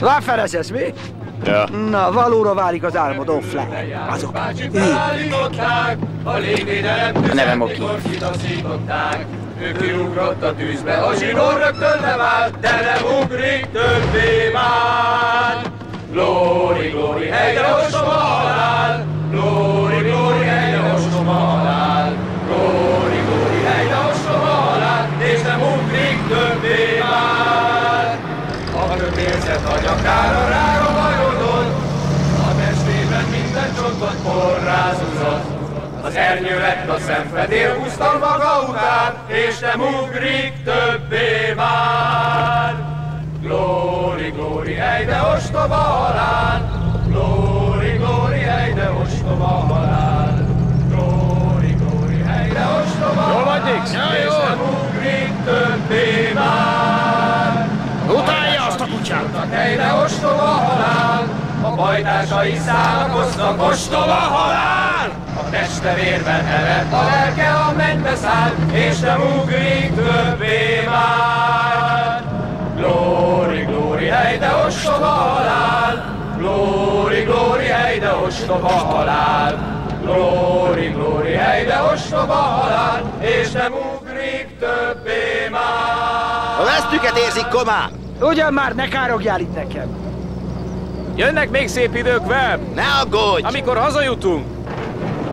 Ráferezesz, mi? Ja. Na, valóra válik az álmodó Flack. Azok. A nevem Oki. Ő kiugrott a tűzbe, a zsinór rögtön levált, de nem ugrik többé már. Glóri, glóri, helyre ostoba halál! Glóri, glóri, helyre ostoba halál! Glóri, glóri, helyre ostoba halál! És nem ugrik többé már! A kötérzet a nyakára rárovajodott, a testében minden csontot porrázuzott. Az ernyő lett a szemfedél, húzta maga után, és nem ugrik többé már. Glóri, glóri, ejde ostoba halál! Glóri, glóri, ejde ostoba halál! Glóri, glóri, ejde ostoba halál! Jól vagy, Dix? És nem ugrik többé már. Utálja azt a kutyát! Ejde ostoba halál! A bajtársai szállakoznak, ostoba halál! A teste vérben evett, a lelke a mennybe száll, és nem ugrik többé már. Glóri, glóri, helyde ostoba halál! Glóri, glóri, helyde ostoba halál! Glóri, glóri, helyde ostoba halál! És nem ugrik többé már. A vesztüket érzik, komám! Ugyan már, ne károgjál itt nekem! Jönnek még szép idők, Webb! Ne aggódj! Amikor hazajutunk!